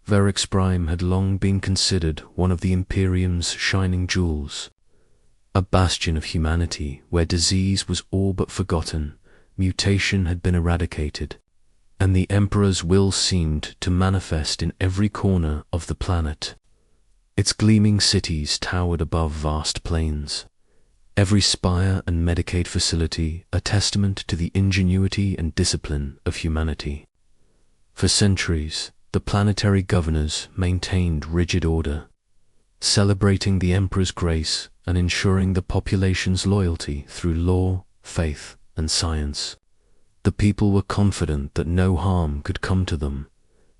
Verix Prime had long been considered one of the Imperium's shining jewels, a bastion of humanity where disease was all but forgotten, mutation had been eradicated, and the Emperor's will seemed to manifest in every corner of the planet. Its gleaming cities towered above vast plains, every spire and Medicaid facility a testament to the ingenuity and discipline of humanity. For centuries, the planetary governors maintained rigid order, celebrating the Emperor's grace and ensuring the population's loyalty through law, faith, and science. The people were confident that no harm could come to them,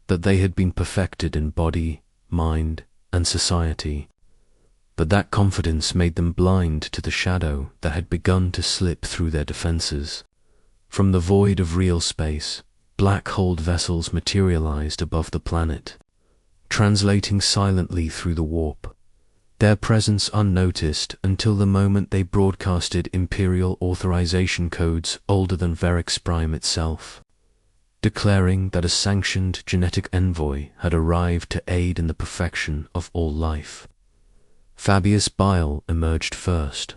that they had been perfected in body, mind, and society. But that confidence made them blind to the shadow that had begun to slip through their defenses. From the void of real space, black-holed vessels materialized above the planet, translating silently through the warp, their presence unnoticed until the moment they broadcasted Imperial authorization codes older than Verix Prime itself, declaring that a sanctioned genetic envoy had arrived to aid in the perfection of all life. Fabius Bile emerged first,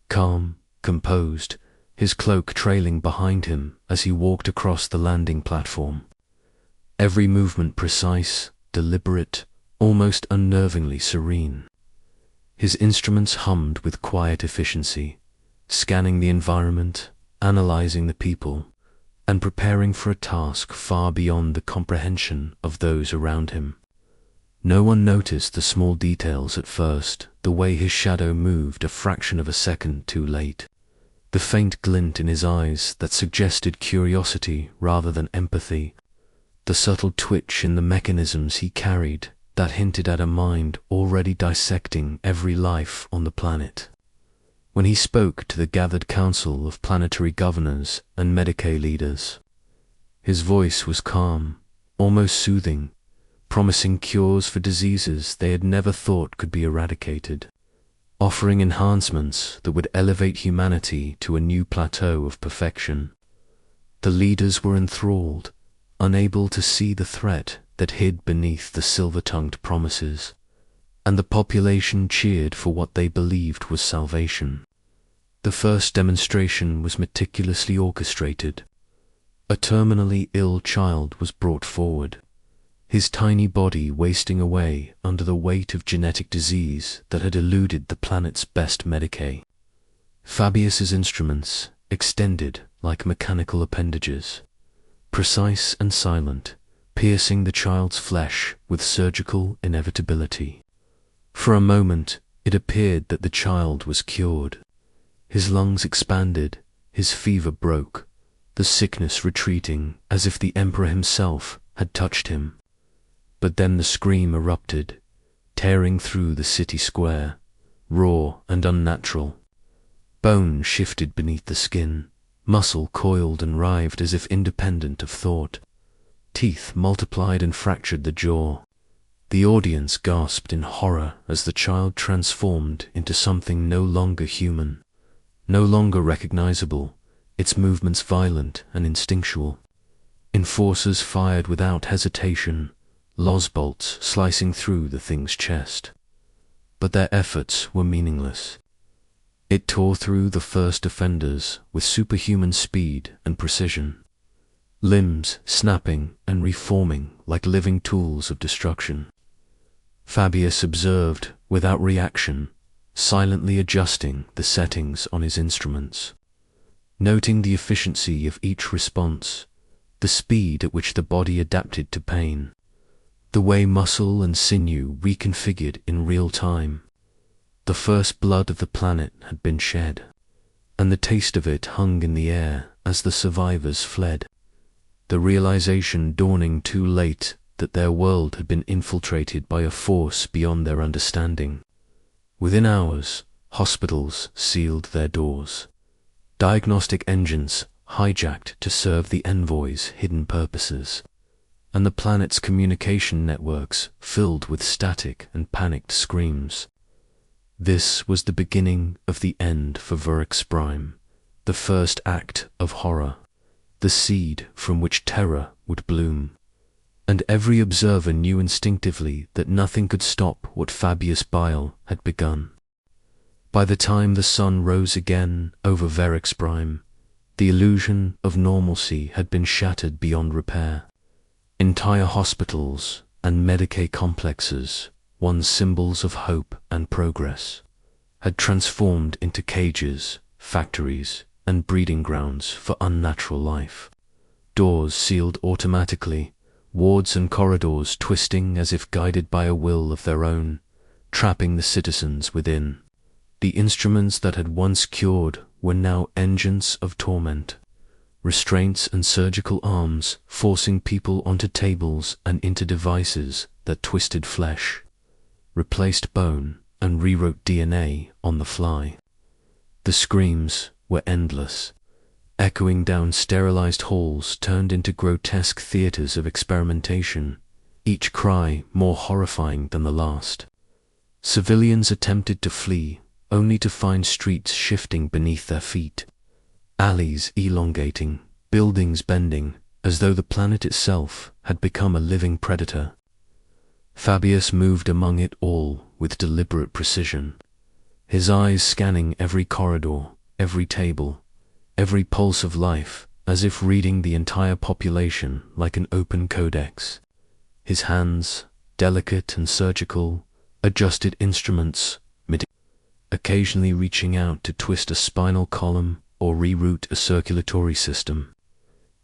calm, composed, his cloak trailing behind him as he walked across the landing platform. Every movement precise, deliberate, almost unnervingly serene. His instruments hummed with quiet efficiency, scanning the environment, analyzing the people, and preparing for a task far beyond the comprehension of those around him. No one noticed the small details at first, the way his shadow moved a fraction of a second too late, the faint glint in his eyes that suggested curiosity rather than empathy, the subtle twitch in the mechanisms he carried that hinted at a mind already dissecting every life on the planet. When he spoke to the gathered council of planetary governors and Medicaid leaders, his voice was calm, almost soothing, promising cures for diseases they had never thought could be eradicated, offering enhancements that would elevate humanity to a new plateau of perfection. The leaders were enthralled, unable to see the threat that hid beneath the silver-tongued promises, and the population cheered for what they believed was salvation. The first demonstration was meticulously orchestrated. A terminally ill child was brought forward, his tiny body wasting away under the weight of genetic disease that had eluded the planet's best Medicaid. Fabius's instruments extended like mechanical appendages, precise and silent, piercing the child's flesh with surgical inevitability. For a moment, it appeared that the child was cured. His lungs expanded, his fever broke, the sickness retreating as if the Emperor himself had touched him. But then the scream erupted, tearing through the city square, raw and unnatural. Bone shifted beneath the skin, muscle coiled and writhed as if independent of thought. Teeth multiplied and fractured the jaw. The audience gasped in horror as the child transformed into something no longer human, no longer recognizable, its movements violent and instinctual. Enforcers fired without hesitation, loz bolts slicing through the thing's chest. But their efforts were meaningless. It tore through the first offenders with superhuman speed and precision, limbs snapping and reforming like living tools of destruction. Fabius observed without reaction, silently adjusting the settings on his instruments, noting the efficiency of each response, the speed at which the body adapted to pain, the way muscle and sinew reconfigured in real time. The first blood of the planet had been shed, and the taste of it hung in the air as the survivors fled, the realization dawning too late that their world had been infiltrated by a force beyond their understanding. Within hours, hospitals sealed their doors, diagnostic engines hijacked to serve the envoy's hidden purposes, and the planet's communication networks filled with static and panicked screams. This was the beginning of the end for Verix Prime, the first act of horror, the seed from which terror would bloom. and every observer knew instinctively that nothing could stop what Fabius Bile had begun. By the time the sun rose again over Verix Prime, the illusion of normalcy had been shattered beyond repair. Entire hospitals and Medicaid complexes, once symbols of hope and progress, had transformed into cages, factories, and breeding grounds for unnatural life. Doors sealed automatically, wards and corridors twisting as if guided by a will of their own, trapping the citizens within. The instruments that had once cured were now engines of torment. Restraints and surgical arms forcing people onto tables and into devices that twisted flesh, replaced bone, and rewrote DNA on the fly. The screams were endless. Echoing down sterilized halls turned into grotesque theaters of experimentation, each cry more horrifying than the last. Civilians attempted to flee, only to find streets shifting beneath their feet, alleys elongating, buildings bending, as though the planet itself had become a living predator. Fabius moved among it all with deliberate precision, his eyes scanning every corridor, every table, every pulse of life, as if reading the entire population like an open codex. His hands, delicate and surgical, adjusted instruments, occasionally reaching out to twist a spinal column or reroute a circulatory system.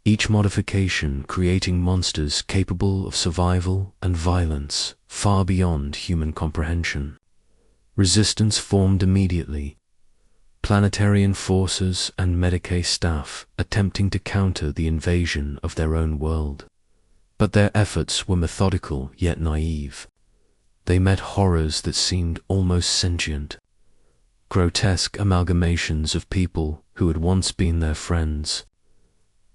Each modification creating monsters capable of survival and violence far beyond human comprehension. Resistance formed immediately. Planetarian forces and Medicaid staff attempting to counter the invasion of their own world. But their efforts were methodical yet naive. They met horrors that seemed almost sentient. Grotesque amalgamations of people who had once been their friends,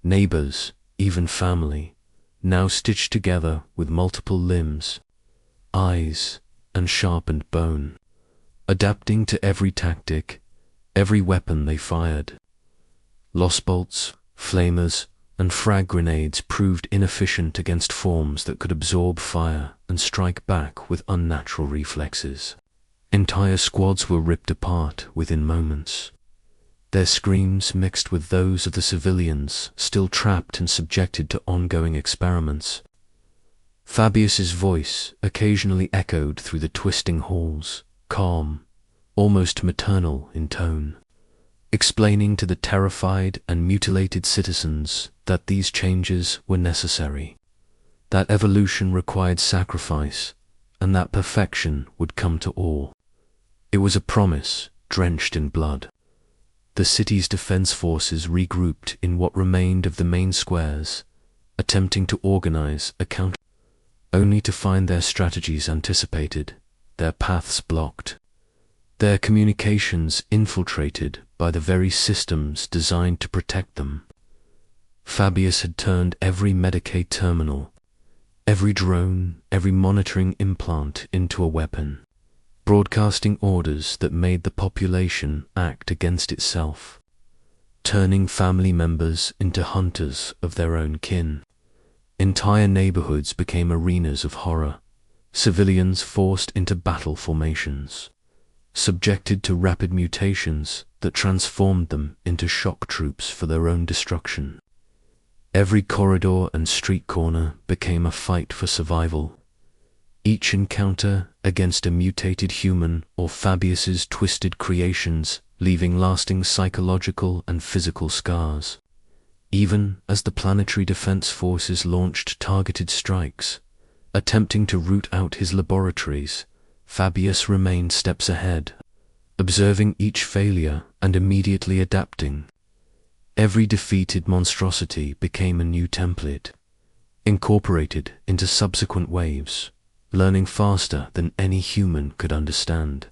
neighbors, even family, now stitched together with multiple limbs, eyes, and sharpened bone, adapting to every tactic, every weapon they fired. Lost bolts, flamers, and frag grenades proved inefficient against forms that could absorb fire and strike back with unnatural reflexes. Entire squads were ripped apart within moments, their screams mixed with those of the civilians still trapped and subjected to ongoing experiments. Fabius's voice occasionally echoed through the twisting halls, calm, almost maternal in tone, explaining to the terrified and mutilated citizens that these changes were necessary, that evolution required sacrifice, and that perfection would come to all. It was a promise drenched in blood. The city's defense forces regrouped in what remained of the main squares, attempting to organize a counter, only to find their strategies anticipated, their paths blocked, their communications infiltrated by the very systems designed to protect them. Fabius had turned every Medicaid terminal, every drone, every monitoring implant into a weapon, broadcasting orders that made the population act against itself, turning family members into hunters of their own kin. Entire neighborhoods became arenas of horror, civilians forced into battle formations, subjected to rapid mutations that transformed them into shock troops for their own destruction. Every corridor and street corner became a fight for survival, each encounter against a mutated human or Fabius's twisted creations leaving lasting psychological and physical scars. Even as the planetary defense forces launched targeted strikes, attempting to root out his laboratories, Fabius remained steps ahead, observing each failure and immediately adapting. Every defeated monstrosity became a new template, incorporated into subsequent waves, learning faster than any human could understand.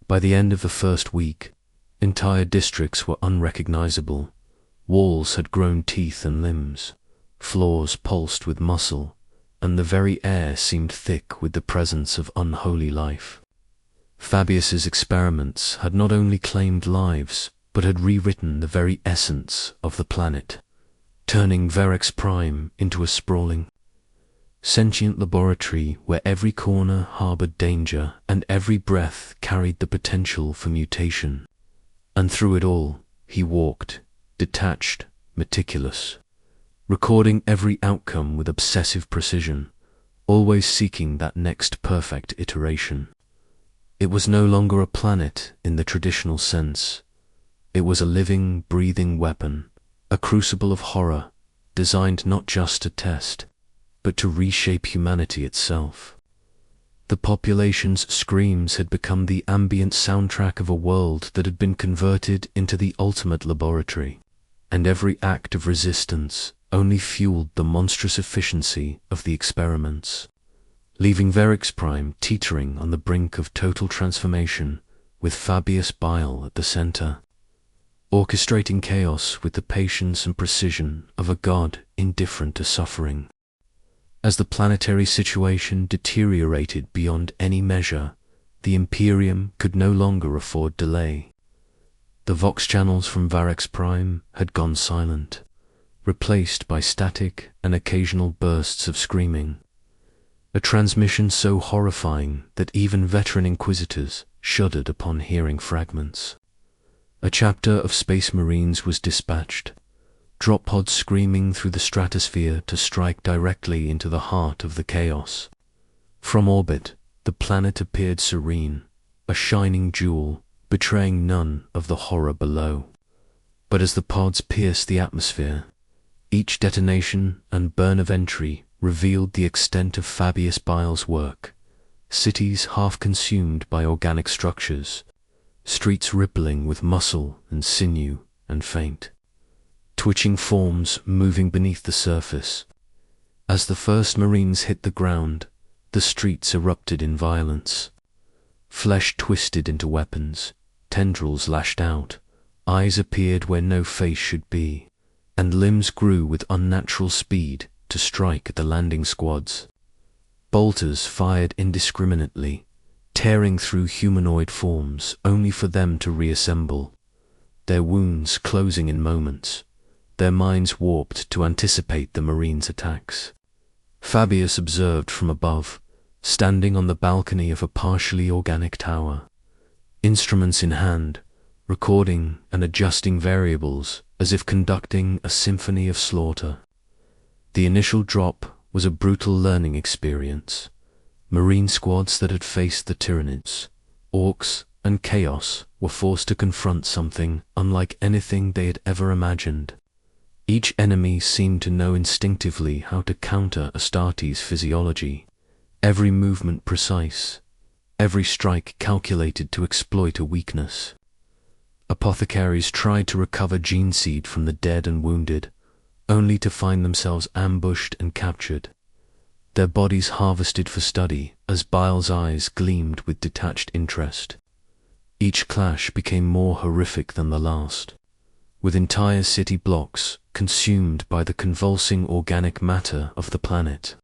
By the end of the first week, entire districts were unrecognizable. Walls had grown teeth and limbs, floors pulsed with muscle, and the very air seemed thick with the presence of unholy life. Fabius's experiments had not only claimed lives, but had rewritten the very essence of the planet, turning Verix Prime into a sprawling, sentient laboratory where every corner harbored danger and every breath carried the potential for mutation. And through it all, he walked, detached, meticulous, recording every outcome with obsessive precision, always seeking that next perfect iteration. It was no longer a planet in the traditional sense. It was a living, breathing weapon, a crucible of horror, designed not just to test, but to reshape humanity itself. The population's screams had become the ambient soundtrack of a world that had been converted into the ultimate laboratory, and every act of resistance only fueled the monstrous efficiency of the experiments, leaving Verix Prime teetering on the brink of total transformation, with Fabius Bile at the center, orchestrating chaos with the patience and precision of a god indifferent to suffering. As the planetary situation deteriorated beyond any measure, the Imperium could no longer afford delay. The vox channels from Verix Prime had gone silent, replaced by static and occasional bursts of screaming. A transmission so horrifying that even veteran inquisitors shuddered upon hearing fragments. A chapter of Space Marines was dispatched, drop pods screaming through the stratosphere to strike directly into the heart of the chaos. From orbit, the planet appeared serene, a shining jewel, betraying none of the horror below. But as the pods pierced the atmosphere, each detonation and burn of entry revealed the extent of Fabius Bile's work. Cities half consumed by organic structures, streets rippling with muscle and sinew and faint, twitching forms moving beneath the surface. As the first Marines hit the ground, the streets erupted in violence. Flesh twisted into weapons, tendrils lashed out, eyes appeared where no face should be, and limbs grew with unnatural speed to strike at the landing squads. Bolters fired indiscriminately, tearing through humanoid forms only for them to reassemble, their wounds closing in moments, their minds warped to anticipate the Marines' attacks. Fabius observed from above, standing on the balcony of a partially organic tower, instruments in hand, recording and adjusting variables as if conducting a symphony of slaughter. The initial drop was a brutal learning experience. Marine squads that had faced the Tyranids, Orcs, and Chaos were forced to confront something unlike anything they had ever imagined. Each enemy seemed to know instinctively how to counter Astartes' physiology, every movement precise, every strike calculated to exploit a weakness. Apothecaries tried to recover gene seed from the dead and wounded, only to find themselves ambushed and captured, their bodies harvested for study as Bile's eyes gleamed with detached interest. Each clash became more horrific than the last, with entire city blocks consumed by the convulsing organic matter of the planet.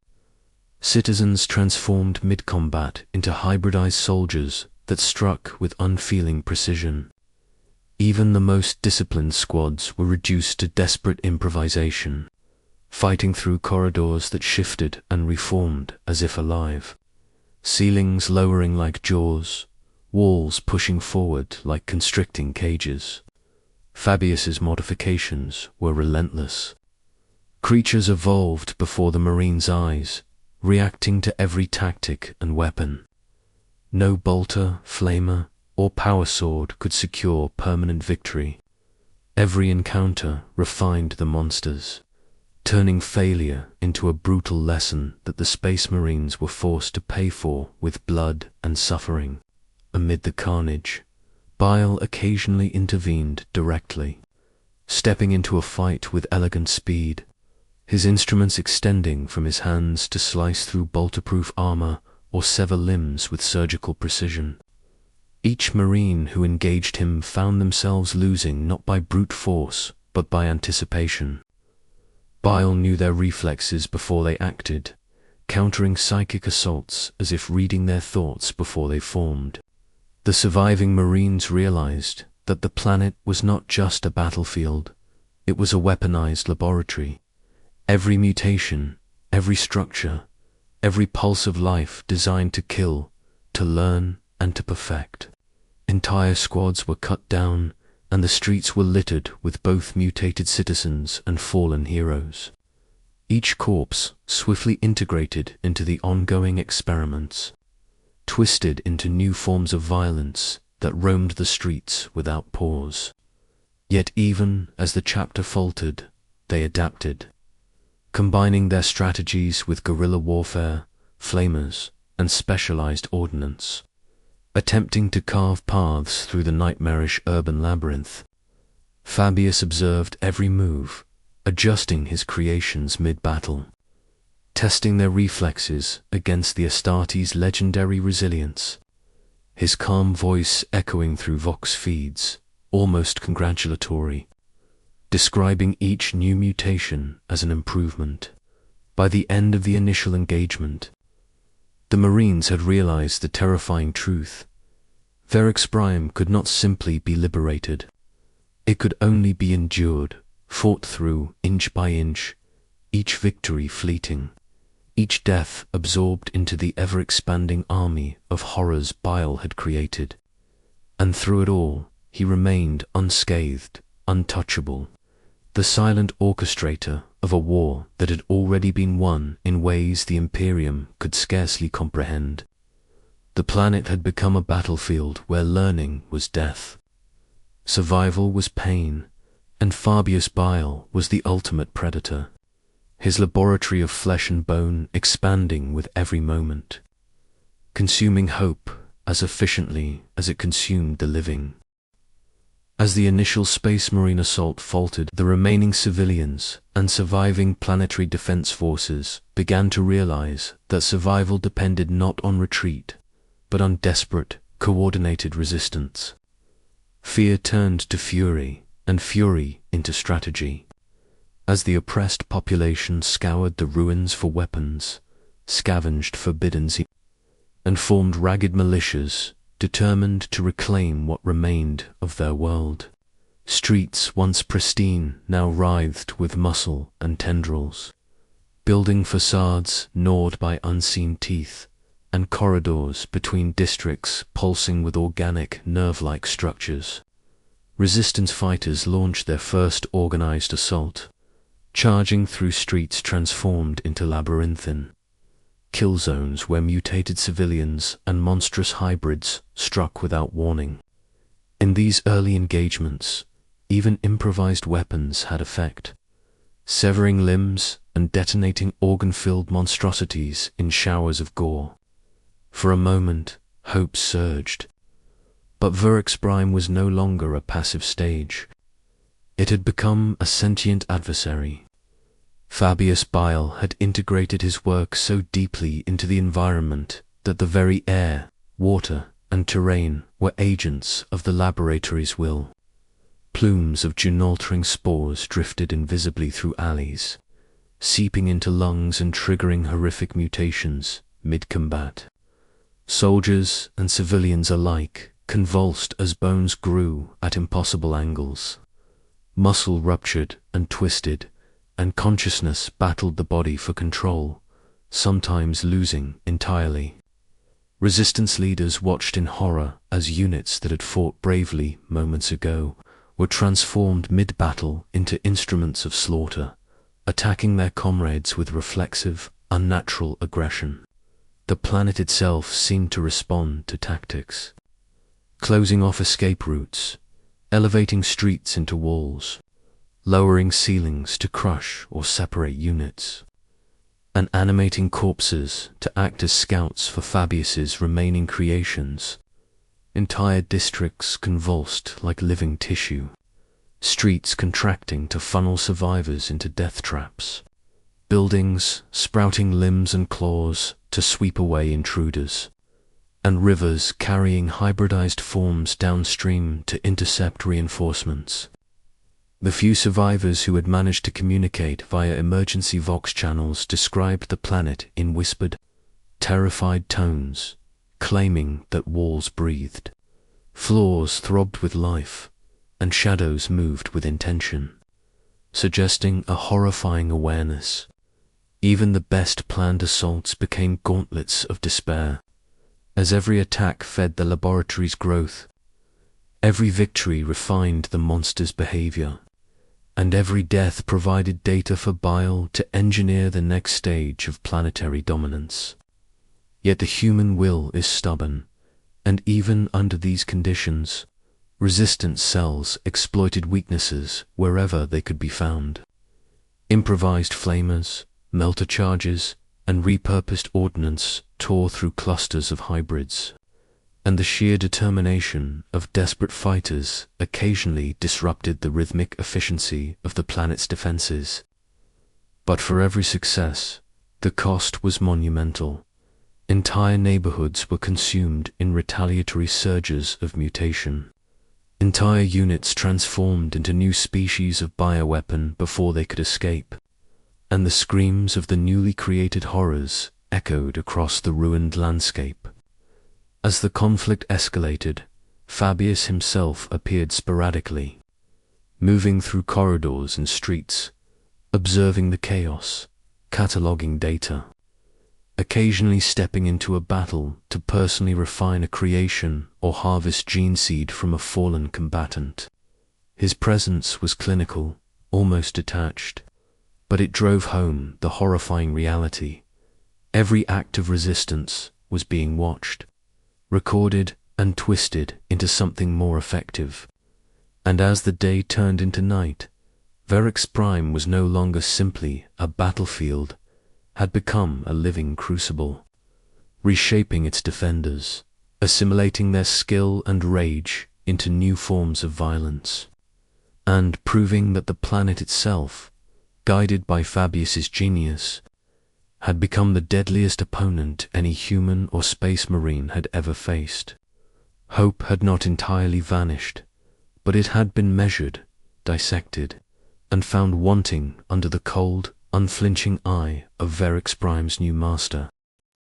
Citizens transformed mid-combat into hybridized soldiers that struck with unfeeling precision. Even the most disciplined squads were reduced to desperate improvisation, fighting through corridors that shifted and reformed as if alive, ceilings lowering like jaws, walls pushing forward like constricting cages. Fabius's modifications were relentless. Creatures evolved before the Marines' eyes, reacting to every tactic and weapon. No bolter, flamer, or power sword could secure permanent victory. Every encounter refined the monsters, turning failure into a brutal lesson that the Space Marines were forced to pay for with blood and suffering. Amid the carnage, Bile occasionally intervened directly, stepping into a fight with elegant speed, his instruments extending from his hands to slice through bolter-proof armor or sever limbs with surgical precision. Each Marine who engaged him found themselves losing not by brute force, but by anticipation. Bile knew their reflexes before they acted, countering psychic assaults as if reading their thoughts before they formed. The surviving Marines realized that the planet was not just a battlefield, it was a weaponized laboratory. Every mutation, every structure, every pulse of life designed to kill, to learn, and to perfect. Entire squads were cut down, and the streets were littered with both mutated citizens and fallen heroes. Each corpse swiftly integrated into the ongoing experiments, twisted into new forms of violence that roamed the streets without pause. Yet even as the chapter faltered, they adapted, combining their strategies with guerrilla warfare, flamers, and specialized ordnance, attempting to carve paths through the nightmarish urban labyrinth. Fabius observed every move, adjusting his creations mid-battle, testing their reflexes against the Astartes' legendary resilience, his calm voice echoing through Vox feeds, almost congratulatory, describing each new mutation as an improvement. By the end of the initial engagement, the Marines had realized the terrifying truth. Ferox Prime could not simply be liberated. It could only be endured, fought through inch by inch, each victory fleeting, each death absorbed into the ever-expanding army of horrors Bile had created. And through it all, he remained unscathed, untouchable, the silent orchestrator of a war that had already been won in ways the Imperium could scarcely comprehend. The planet had become a battlefield where learning was death, survival was pain, and Fabius Bile was the ultimate predator, his laboratory of flesh and bone expanding with every moment, consuming hope as efficiently as it consumed the living. As the initial Space Marine assault faltered, the remaining civilians and surviving planetary defense forces began to realize that survival depended not on retreat, but on desperate, coordinated resistance. Fear turned to fury, and fury into strategy. As the oppressed population scoured the ruins for weapons, scavenged forbidden seeds, and formed ragged militias determined to reclaim what remained of their world. Streets once pristine now writhed with muscle and tendrils, building facades gnawed by unseen teeth, and corridors between districts pulsing with organic, nerve-like structures. Resistance fighters launched their first organized assault, charging through streets transformed into labyrinthine kill zones where mutated civilians and monstrous hybrids struck without warning. In these early engagements, even improvised weapons had effect, severing limbs and detonating organ-filled monstrosities in showers of gore. For a moment, hope surged. But Ferox Prime was no longer a passive stage. It had become a sentient adversary. Fabius Bile had integrated his work so deeply into the environment that the very air, water, and terrain were agents of the laboratory's will. Plumes of gene-altering spores drifted invisibly through alleys, seeping into lungs and triggering horrific mutations mid-combat. Soldiers and civilians alike convulsed as bones grew at impossible angles. Muscle ruptured and twisted, and consciousness battled the body for control, sometimes losing entirely. Resistance leaders watched in horror as units that had fought bravely moments ago were transformed mid-battle into instruments of slaughter, attacking their comrades with reflexive, unnatural aggression. The planet itself seemed to respond to tactics, closing off escape routes, elevating streets into walls, lowering ceilings to crush or separate units, and animating corpses to act as scouts for Fabius's remaining creations. Entire districts convulsed like living tissue, streets contracting to funnel survivors into death traps, buildings sprouting limbs and claws to sweep away intruders, and rivers carrying hybridized forms downstream to intercept reinforcements. The few survivors who had managed to communicate via emergency Vox channels described the planet in whispered, terrified tones, claiming that walls breathed, floors throbbed with life, and shadows moved with intention, suggesting a horrifying awareness. Even the best planned assaults became gauntlets of despair, as every attack fed the laboratory's growth. Every victory refined the monster's behavior, and every death provided data for Bile to engineer the next stage of planetary dominance. Yet the human will is stubborn, and even under these conditions, resistance cells exploited weaknesses wherever they could be found. Improvised flamers, melter charges, and repurposed ordnance tore through clusters of hybrids, and the sheer determination of desperate fighters occasionally disrupted the rhythmic efficiency of the planet's defenses. But for every success, the cost was monumental. Entire neighborhoods were consumed in retaliatory surges of mutation. Entire units transformed into new species of bioweapon before they could escape, and the screams of the newly created horrors echoed across the ruined landscape. As the conflict escalated, Fabius himself appeared sporadically, moving through corridors and streets, observing the chaos, cataloging data, occasionally stepping into a battle to personally refine a creation or harvest gene seed from a fallen combatant. His presence was clinical, almost detached, but it drove home the horrifying reality. Every act of resistance was being watched, recorded, and twisted into something more effective. And as the day turned into night, Verix Prime was no longer simply a battlefield, had become a living crucible, reshaping its defenders, assimilating their skill and rage into new forms of violence, and proving that the planet itself, guided by Fabius's genius, had become the deadliest opponent any human or space marine had ever faced. Hope had not entirely vanished, but it had been measured, dissected, and found wanting under the cold, unflinching eye of Verix Prime's new master.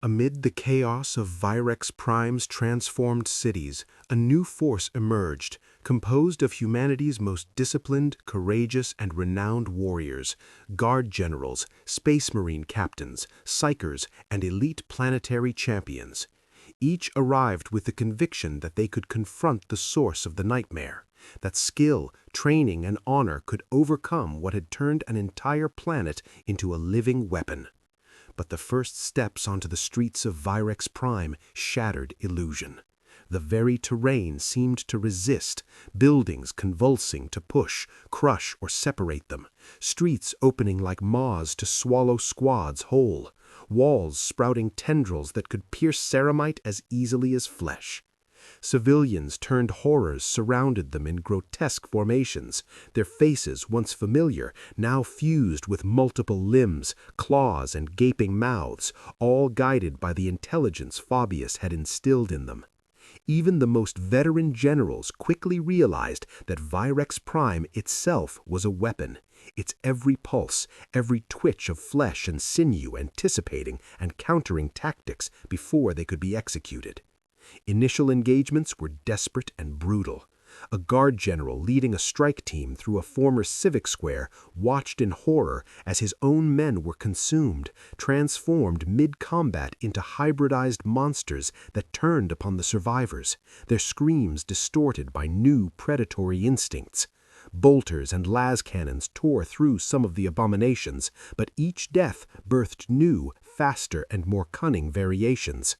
Amid the chaos of Virex Prime's transformed cities, a new force emerged, composed of humanity's most disciplined, courageous, and renowned warriors, guard generals, space marine captains, psychers, and elite planetary champions. Each arrived with the conviction that they could confront the source of the nightmare, that skill, training, and honor could overcome what had turned an entire planet into a living weapon. But the first steps onto the streets of Virex Prime shattered illusion. The very terrain seemed to resist, buildings convulsing to push, crush, or separate them, streets opening like maws to swallow squads whole, walls sprouting tendrils that could pierce ceramite as easily as flesh. Civilians turned horrors surrounded them in grotesque formations, their faces, once familiar, now fused with multiple limbs, claws, and gaping mouths, all guided by the intelligence Fabius had instilled in them. Even the most veteran generals quickly realized that Virex Prime itself was a weapon, its every pulse, every twitch of flesh and sinew anticipating and countering tactics before they could be executed. Initial engagements were desperate and brutal. A guard general leading a strike team through a former civic square watched in horror as his own men were consumed, transformed mid-combat into hybridized monsters that turned upon the survivors, their screams distorted by new predatory instincts. Bolters and las cannons tore through some of the abominations, but each death birthed new, faster, and more cunning variations.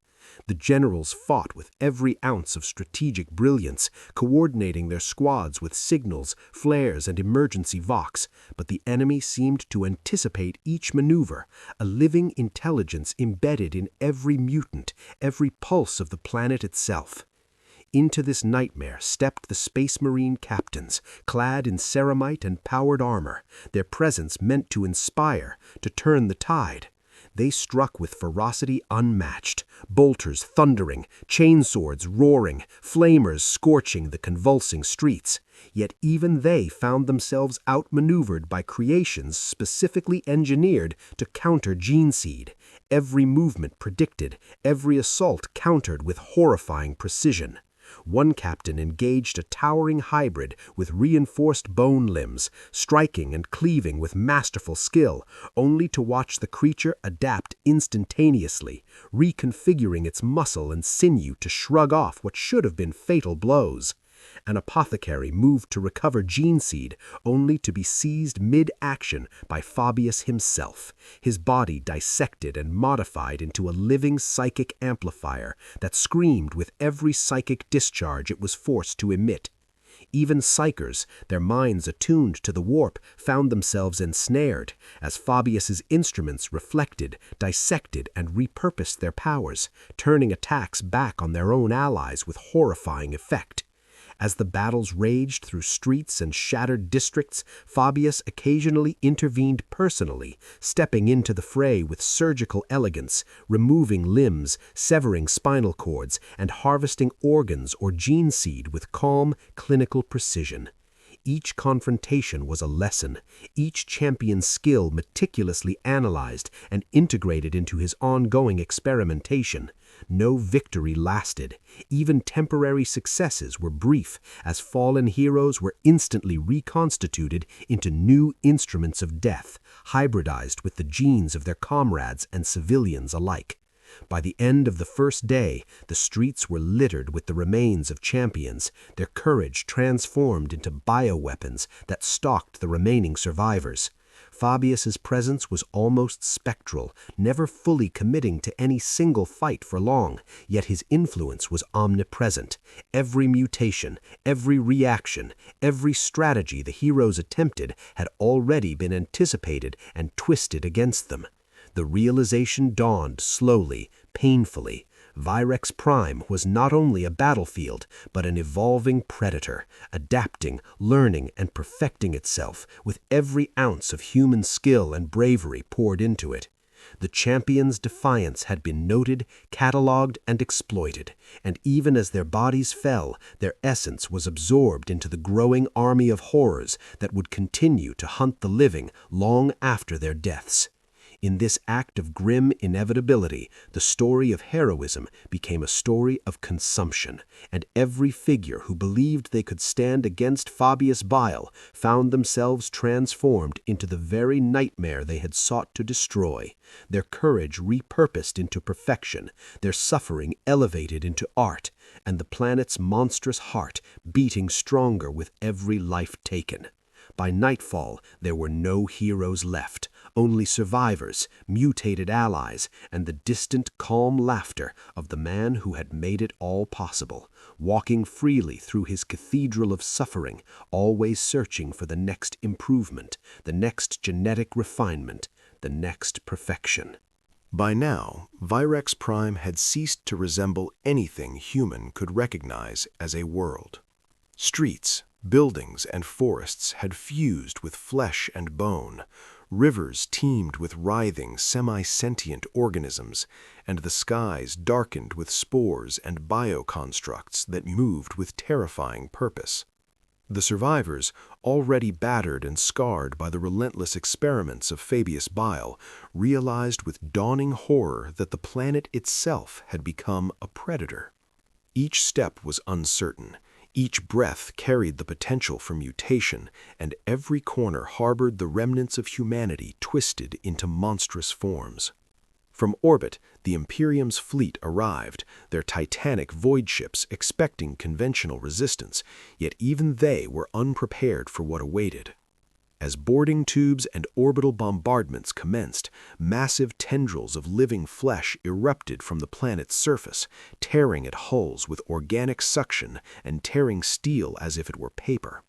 The generals fought with every ounce of strategic brilliance, coordinating their squads with signals, flares, and emergency vox, but the enemy seemed to anticipate each maneuver, a living intelligence embedded in every mutant, every pulse of the planet itself. Into this nightmare stepped the Space Marine captains, clad in ceramite and powered armor, their presence meant to inspire, to turn the tide. They struck with ferocity unmatched, bolters thundering, chainswords roaring, flamers scorching the convulsing streets. Yet even they found themselves outmaneuvered by creations specifically engineered to counter gene seed, every movement predicted, every assault countered with horrifying precision. One captain engaged a towering hybrid with reinforced bone limbs, striking and cleaving with masterful skill, only to watch the creature adapt instantaneously, reconfiguring its muscle and sinew to shrug off what should have been fatal blows. An apothecary moved to recover gene seed, only to be seized mid-action by Fabius himself, his body dissected and modified into a living psychic amplifier that screamed with every psychic discharge it was forced to emit. Even psychers, their minds attuned to the warp, found themselves ensnared, as Fabius's instruments reflected, dissected, and repurposed their powers, turning attacks back on their own allies with horrifying effect. As the battles raged through streets and shattered districts, Fabius occasionally intervened personally, stepping into the fray with surgical elegance, removing limbs, severing spinal cords, and harvesting organs or gene seed with calm, clinical precision. Each confrontation was a lesson, each champion's skill meticulously analyzed and integrated into his ongoing experimentation. No victory lasted. Even temporary successes were brief, as fallen heroes were instantly reconstituted into new instruments of death, hybridized with the genes of their comrades and civilians alike. By the end of the first day, the streets were littered with the remains of champions, their courage transformed into bioweapons that stalked the remaining survivors. Fabius's presence was almost spectral, never fully committing to any single fight for long, yet his influence was omnipresent. Every mutation, every reaction, every strategy the heroes attempted had already been anticipated and twisted against them. The realization dawned slowly, painfully. Virex Prime was not only a battlefield, but an evolving predator, adapting, learning, and perfecting itself with every ounce of human skill and bravery poured into it. The champion's defiance had been noted, catalogued, and exploited, and even as their bodies fell, their essence was absorbed into the growing army of horrors that would continue to hunt the living long after their deaths. In this act of grim inevitability, the story of heroism became a story of consumption, and every figure who believed they could stand against Fabius Bile found themselves transformed into the very nightmare they had sought to destroy, their courage repurposed into perfection, their suffering elevated into art, and the planet's monstrous heart beating stronger with every life taken. By nightfall, there were no heroes left, only survivors, mutated allies, and the distant, calm laughter of the man who had made it all possible, walking freely through his cathedral of suffering, always searching for the next improvement, the next genetic refinement, the next perfection. By now, Virex Prime had ceased to resemble anything human could recognize as a world. Streets, buildings, and forests had fused with flesh and bone. Rivers teemed with writhing, semi-sentient organisms, and the skies darkened with spores and bioconstructs that moved with terrifying purpose. The survivors, already battered and scarred by the relentless experiments of Fabius Bile, realized with dawning horror that the planet itself had become a predator. Each step was uncertain. Each breath carried the potential for mutation, and every corner harbored the remnants of humanity twisted into monstrous forms. From orbit, the Imperium's fleet arrived, their titanic void ships expecting conventional resistance, yet even they were unprepared for what awaited. As boarding tubes and orbital bombardments commenced, massive tendrils of living flesh erupted from the planet's surface, tearing at hulls with organic suction and tearing steel as if it were paper.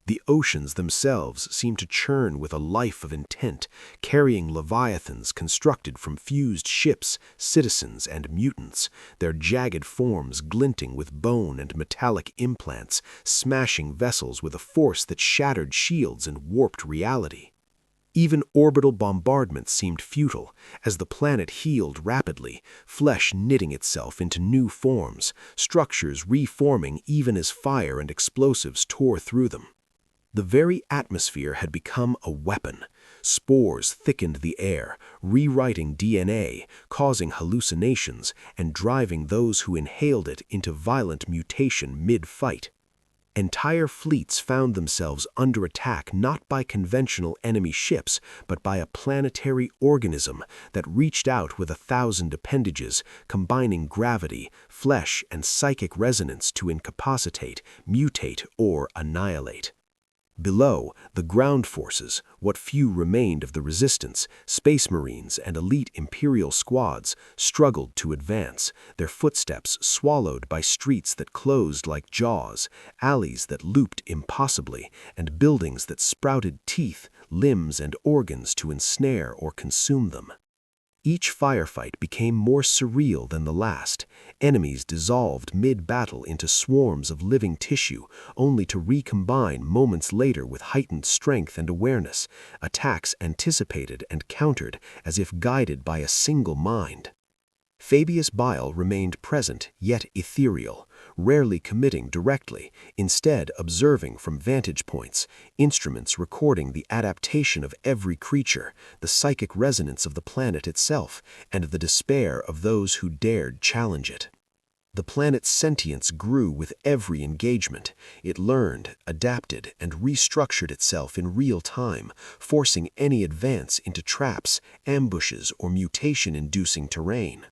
The oceans themselves seemed to churn with a life of intent, carrying leviathans constructed from fused ships, citizens, and mutants, their jagged forms glinting with bone and metallic implants, smashing vessels with a force that shattered shields and warped reality. Even orbital bombardment seemed futile, as the planet healed rapidly, flesh knitting itself into new forms, structures reforming even as fire and explosives tore through them. The very atmosphere had become a weapon. Spores thickened the air, rewriting DNA, causing hallucinations, and driving those who inhaled it into violent mutation mid-fight. Entire fleets found themselves under attack not by conventional enemy ships, but by a planetary organism that reached out with 1,000 appendages, combining gravity, flesh, and psychic resonance to incapacitate, mutate, or annihilate. Below, the ground forces, what few remained of the resistance, space marines and elite imperial squads, struggled to advance, their footsteps swallowed by streets that closed like jaws, alleys that looped impossibly, and buildings that sprouted teeth, limbs, and organs to ensnare or consume them. Each firefight became more surreal than the last. Enemies dissolved mid-battle into swarms of living tissue, only to recombine moments later with heightened strength and awareness, attacks anticipated and countered as if guided by a single mind. Fabius Bile remained present yet ethereal, rarely committing directly, instead observing from vantage points, instruments recording the adaptation of every creature, the psychic resonance of the planet itself, and the despair of those who dared challenge it. The planet's sentience grew with every engagement. It learned, adapted, and restructured itself in real time, forcing any advance into traps, ambushes, or mutation-inducing terrain.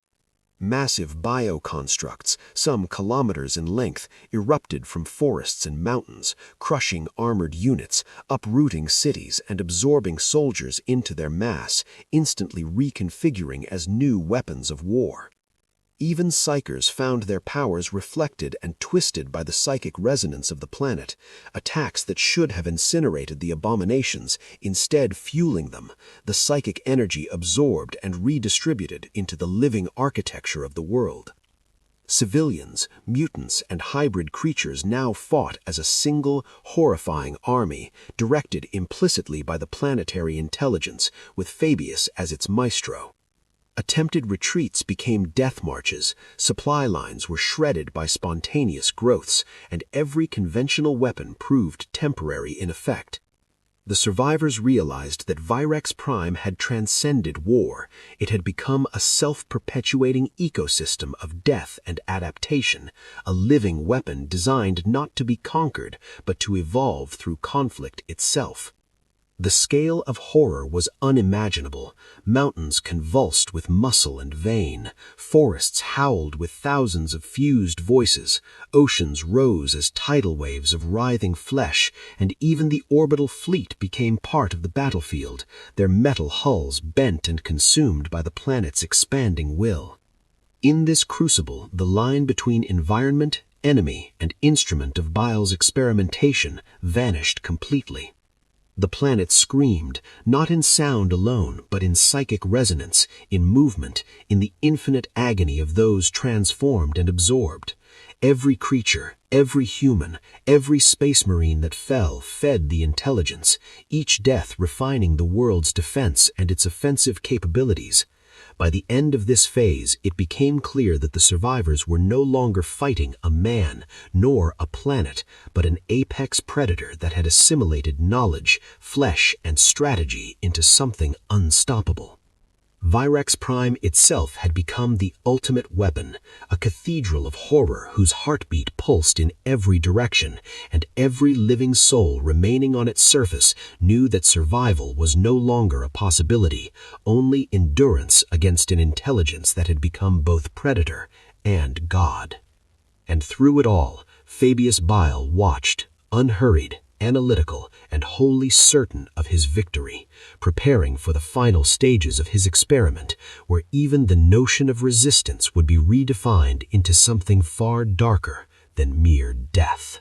Massive bioconstructs, some kilometers in length, erupted from forests and mountains, crushing armored units, uprooting cities, and absorbing soldiers into their mass, instantly reconfiguring as new weapons of war. Even psychers found their powers reflected and twisted by the psychic resonance of the planet, attacks that should have incinerated the abominations, instead fueling them, the psychic energy absorbed and redistributed into the living architecture of the world. Civilians, mutants, and hybrid creatures now fought as a single, horrifying army, directed implicitly by the planetary intelligence, with Fabius as its maestro. Attempted retreats became death marches, supply lines were shredded by spontaneous growths, and every conventional weapon proved temporary in effect. The survivors realized that Virex Prime had transcended war. It had become a self-perpetuating ecosystem of death and adaptation, a living weapon designed not to be conquered, but to evolve through conflict itself. The scale of horror was unimaginable. Mountains convulsed with muscle and vein, forests howled with thousands of fused voices, oceans rose as tidal waves of writhing flesh, and even the orbital fleet became part of the battlefield, their metal hulls bent and consumed by the planet's expanding will. In this crucible, the line between environment, enemy, and instrument of Bile's experimentation vanished completely. The planet screamed, not in sound alone, but in psychic resonance, in movement, in the infinite agony of those transformed and absorbed. Every creature, every human, every space marine that fell fed the intelligence, each death refining the world's defense and its offensive capabilities. By the end of this phase, it became clear that the survivors were no longer fighting a man, nor a planet, but an apex predator that had assimilated knowledge, flesh, and strategy into something unstoppable. Virex Prime itself had become the ultimate weapon, a cathedral of horror whose heartbeat pulsed in every direction, and every living soul remaining on its surface knew that survival was no longer a possibility, only endurance against an intelligence that had become both predator and god. And through it all, Fabius Bile watched, unhurried, analytical, and wholly certain of his victory, preparing for the final stages of his experiment, where even the notion of resistance would be redefined into something far darker than mere death.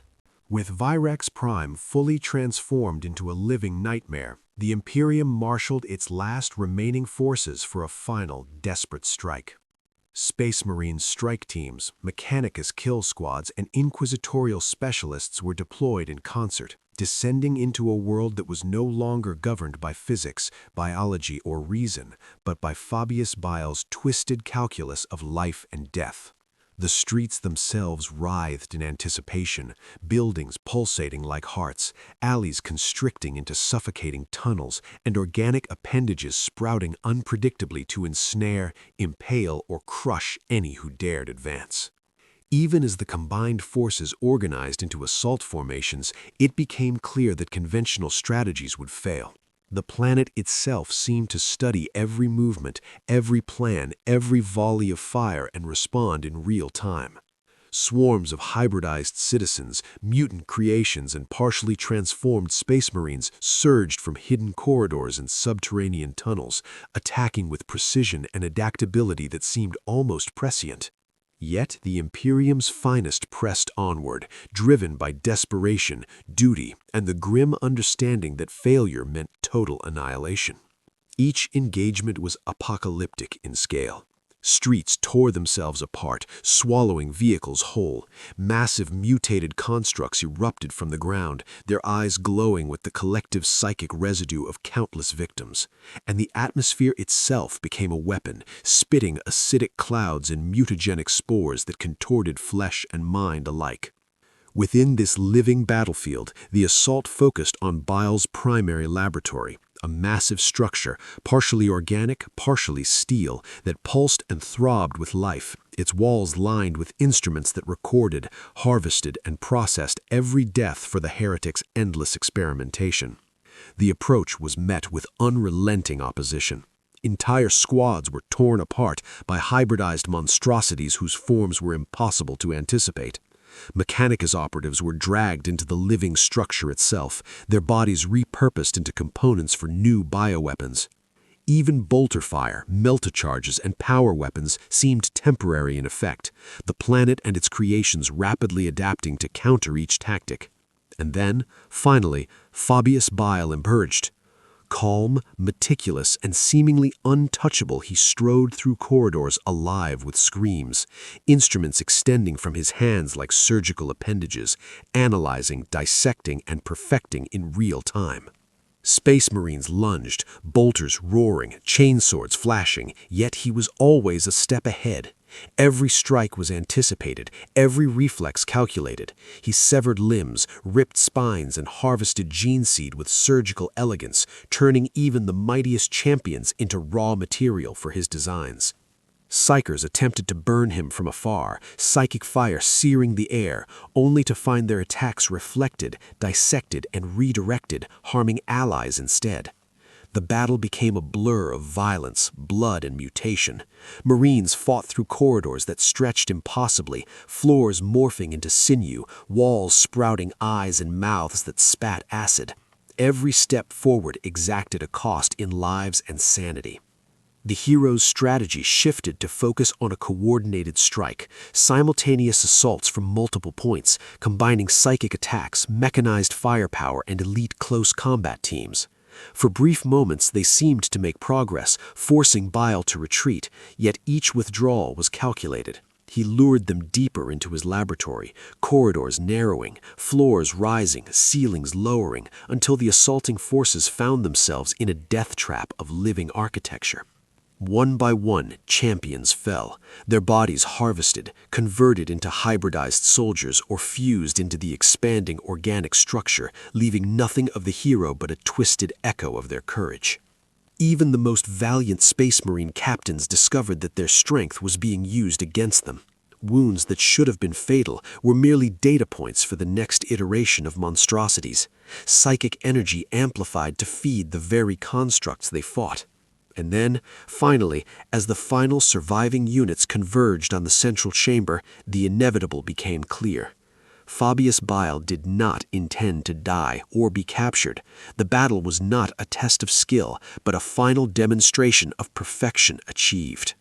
With Virex Prime fully transformed into a living nightmare, the Imperium marshaled its last remaining forces for a final, desperate strike. Space Marine strike teams, Mechanicus kill squads, and Inquisitorial specialists were deployed in concert, descending into a world that was no longer governed by physics, biology, or reason, but by Fabius Bile's twisted calculus of life and death. The streets themselves writhed in anticipation, buildings pulsating like hearts, alleys constricting into suffocating tunnels, and organic appendages sprouting unpredictably to ensnare, impale, or crush any who dared advance. Even as the combined forces organized into assault formations, it became clear that conventional strategies would fail. The planet itself seemed to study every movement, every plan, every volley of fire and respond in real time. Swarms of hybridized citizens, mutant creations, and partially transformed space marines surged from hidden corridors and subterranean tunnels, attacking with precision and adaptability that seemed almost prescient. Yet the Imperium's finest pressed onward, driven by desperation, duty, and the grim understanding that failure meant total annihilation. Each engagement was apocalyptic in scale. Streets tore themselves apart, swallowing vehicles whole. Massive mutated constructs erupted from the ground, their eyes glowing with the collective psychic residue of countless victims. And the atmosphere itself became a weapon, spitting acidic clouds and mutagenic spores that contorted flesh and mind alike. Within this living battlefield, the assault focused on Bile's primary laboratory, a massive structure, partially organic, partially steel, that pulsed and throbbed with life, its walls lined with instruments that recorded, harvested, and processed every death for the heretic's endless experimentation. The approach was met with unrelenting opposition. Entire squads were torn apart by hybridized monstrosities whose forms were impossible to anticipate. Mechanicus operatives were dragged into the living structure itself, their bodies repurposed into components for new bioweapons. Even bolter fire, melta-charges, and power weapons seemed temporary in effect, the planet and its creations rapidly adapting to counter each tactic. And then, finally, Fabius Bile emerged. Calm, meticulous, and seemingly untouchable, he strode through corridors alive with screams, instruments extending from his hands like surgical appendages, analyzing, dissecting, and perfecting in real time. Space Marines lunged, bolters roaring, chainswords flashing, yet he was always a step ahead. Every strike was anticipated, every reflex calculated. He severed limbs, ripped spines, and harvested gene seed with surgical elegance, turning even the mightiest champions into raw material for his designs. Psychers attempted to burn him from afar, psychic fire searing the air, only to find their attacks reflected, dissected, and redirected, harming allies instead. The battle became a blur of violence, blood, and mutation. Marines fought through corridors that stretched impossibly, floors morphing into sinew, walls sprouting eyes and mouths that spat acid. Every step forward exacted a cost in lives and sanity. The hero's strategy shifted to focus on a coordinated strike, simultaneous assaults from multiple points, combining psychic attacks, mechanized firepower, and elite close combat teams. For brief moments they seemed to make progress, forcing Bile to retreat, yet each withdrawal was calculated. He lured them deeper into his laboratory, corridors narrowing, floors rising, ceilings lowering, until the assaulting forces found themselves in a death trap of living architecture. One by one, champions fell, their bodies harvested, converted into hybridized soldiers, or fused into the expanding organic structure, leaving nothing of the hero but a twisted echo of their courage. Even the most valiant Space Marine captains discovered that their strength was being used against them. Wounds that should have been fatal were merely data points for the next iteration of monstrosities, psychic energy amplified to feed the very constructs they fought. And then, finally, as the final surviving units converged on the central chamber, the inevitable became clear. Fabius Bile did not intend to die or be captured. The battle was not a test of skill, but a final demonstration of perfection achieved.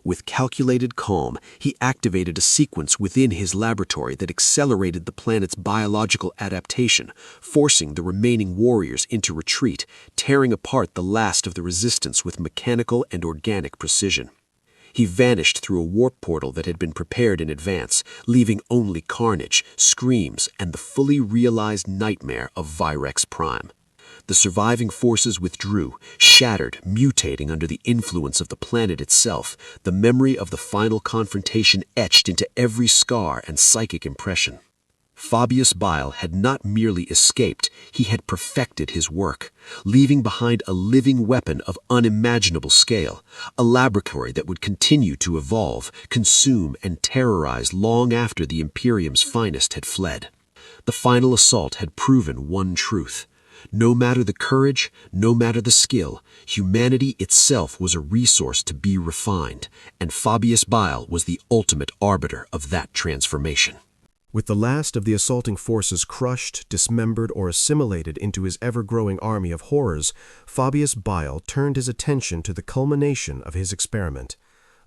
With calculated calm, he activated a sequence within his laboratory that accelerated the planet's biological adaptation, forcing the remaining warriors into retreat, tearing apart the last of the resistance with mechanical and organic precision. He vanished through a warp portal that had been prepared in advance, leaving only carnage, screams, and the fully realized nightmare of Virex Prime. The surviving forces withdrew, shattered, mutating under the influence of the planet itself, the memory of the final confrontation etched into every scar and psychic impression. Fabius Bile had not merely escaped, he had perfected his work, leaving behind a living weapon of unimaginable scale, a laboratory that would continue to evolve, consume, and terrorize long after the Imperium's finest had fled. The final assault had proven one truth. No matter the courage, no matter the skill, humanity itself was a resource to be refined, and Fabius Bile was the ultimate arbiter of that transformation. With the last of the assaulting forces crushed, dismembered, or assimilated into his ever-growing army of horrors, Fabius Bile turned his attention to the culmination of his experiment.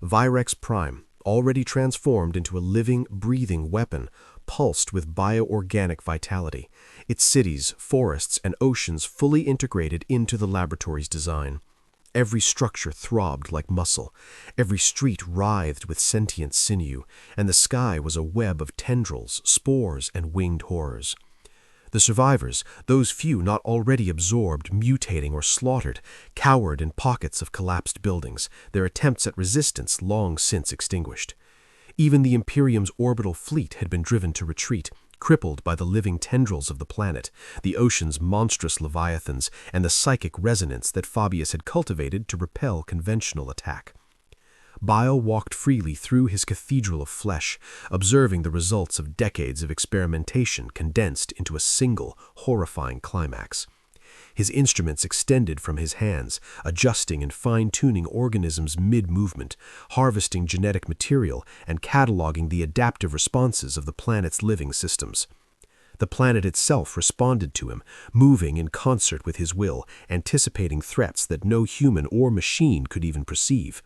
Virex Prime, already transformed into a living, breathing weapon, pulsed with bioorganic vitality, its cities, forests, and oceans fully integrated into the laboratory's design. Every structure throbbed like muscle, every street writhed with sentient sinew, and the sky was a web of tendrils, spores, and winged horrors. The survivors, those few not already absorbed, mutating, or slaughtered, cowered in pockets of collapsed buildings, their attempts at resistance long since extinguished. Even the Imperium's orbital fleet had been driven to retreat, crippled by the living tendrils of the planet, the ocean's monstrous leviathans, and the psychic resonance that Fabius had cultivated to repel conventional attack. Bile walked freely through his cathedral of flesh, observing the results of decades of experimentation condensed into a single, horrifying climax. His instruments extended from his hands, adjusting and fine-tuning organisms mid-movement, harvesting genetic material, and cataloging the adaptive responses of the planet's living systems. The planet itself responded to him, moving in concert with his will, anticipating threats that no human or machine could even perceive.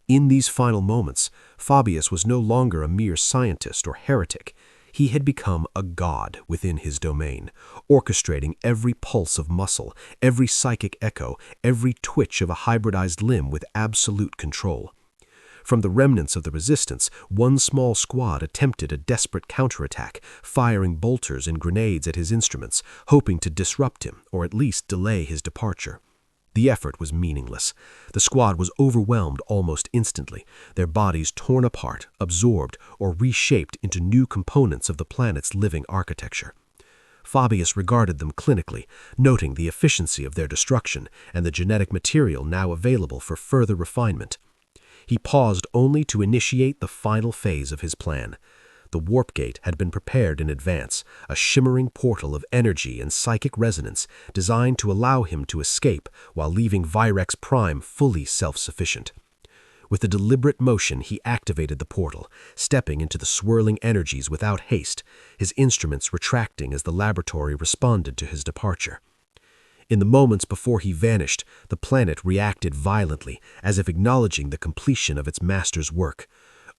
In these final moments, Fabius was no longer a mere scientist or heretic. He had become a god within his domain, orchestrating every pulse of muscle, every psychic echo, every twitch of a hybridized limb with absolute control. From the remnants of the resistance, one small squad attempted a desperate counterattack, firing bolters and grenades at his instruments, hoping to disrupt him or at least delay his departure. The effort was meaningless. The squad was overwhelmed almost instantly, their bodies torn apart, absorbed, or reshaped into new components of the planet's living architecture. Fabius regarded them clinically, noting the efficiency of their destruction and the genetic material now available for further refinement. He paused only to initiate the final phase of his plan. The warp gate had been prepared in advance, a shimmering portal of energy and psychic resonance designed to allow him to escape while leaving Virex Prime fully self-sufficient. With a deliberate motion, he activated the portal, stepping into the swirling energies without haste, his instruments retracting as the laboratory responded to his departure. In the moments before he vanished, the planet reacted violently, as if acknowledging the completion of its master's work.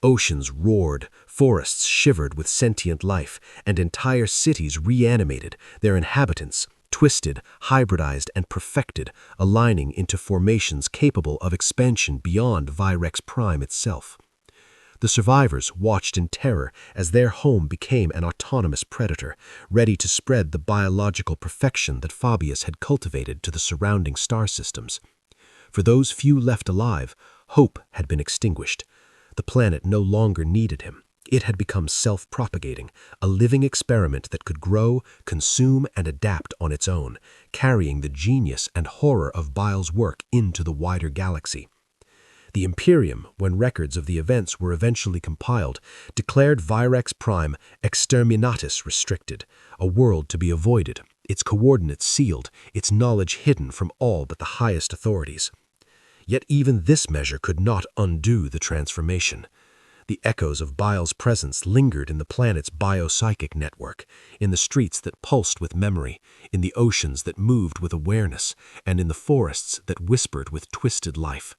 Oceans roared, forests shivered with sentient life, and entire cities reanimated, their inhabitants twisted, hybridized, and perfected, aligning into formations capable of expansion beyond Virex Prime itself. The survivors watched in terror as their home became an autonomous predator, ready to spread the biological perfection that Fabius had cultivated to the surrounding star systems. For those few left alive, hope had been extinguished. The planet no longer needed him. It had become self-propagating, a living experiment that could grow, consume, and adapt on its own, carrying the genius and horror of Bile's work into the wider galaxy. The Imperium, when records of the events were eventually compiled, declared Virex Prime exterminatus restricted, a world to be avoided, its coordinates sealed, its knowledge hidden from all but the highest authorities. Yet even this measure could not undo the transformation. The echoes of Bile's presence lingered in the planet's biopsychic network, in the streets that pulsed with memory, in the oceans that moved with awareness, and in the forests that whispered with twisted life.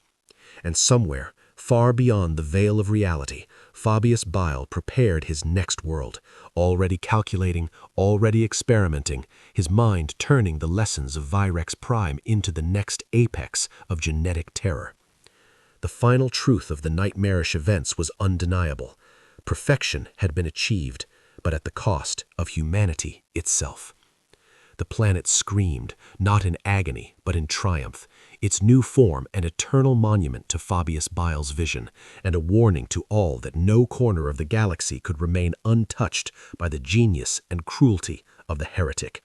And somewhere, far beyond the veil of reality, Fabius Bile prepared his next world, already calculating, already experimenting, his mind turning the lessons of Virex Prime into the next apex of genetic terror. The final truth of the nightmarish events was undeniable. Perfection had been achieved, but at the cost of humanity itself. The planet screamed, not in agony, but in triumph, its new form an eternal monument to Fabius Bile's vision, and a warning to all that no corner of the galaxy could remain untouched by the genius and cruelty of the heretic.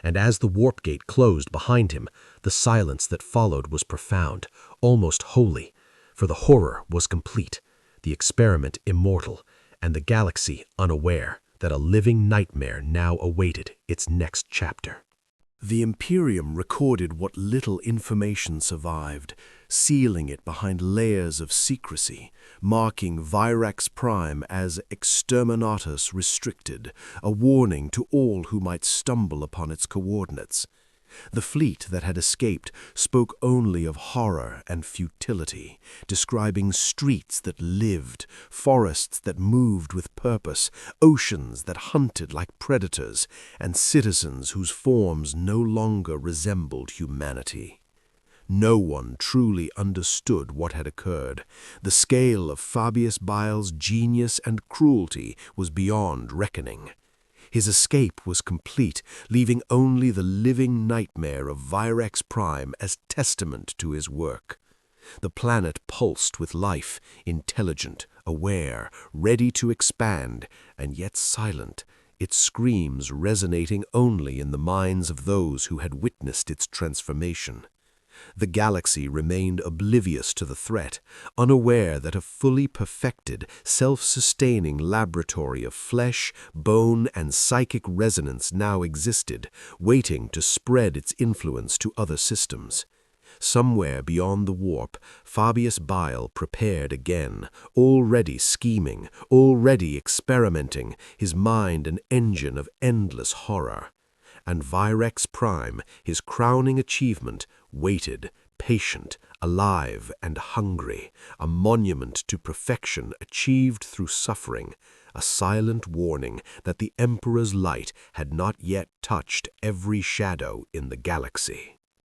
And as the warp gate closed behind him, the silence that followed was profound, almost holy, for the horror was complete, the experiment immortal, and the galaxy unaware that a living nightmare now awaited its next chapter. The Imperium recorded what little information survived, sealing it behind layers of secrecy, marking Virax Prime as exterminatus restricted, a warning to all who might stumble upon its coordinates. The fleet that had escaped spoke only of horror and futility, describing streets that lived, forests that moved with purpose, oceans that hunted like predators, and citizens whose forms no longer resembled humanity. No one truly understood what had occurred. The scale of Fabius Bile's genius and cruelty was beyond reckoning. His escape was complete, leaving only the living nightmare of Virax Prime as testament to his work. The planet pulsed with life, intelligent, aware, ready to expand, and yet silent, its screams resonating only in the minds of those who had witnessed its transformation. The galaxy remained oblivious to the threat, unaware that a fully perfected, self-sustaining laboratory of flesh, bone, and psychic resonance now existed, waiting to spread its influence to other systems. Somewhere beyond the warp, Fabius Bile prepared again, already scheming, already experimenting, his mind an engine of endless horror. And Virax Prime, his crowning achievement, waited, patient, alive, and hungry, a monument to perfection achieved through suffering, a silent warning that the Emperor's light had not yet touched every shadow in the galaxy.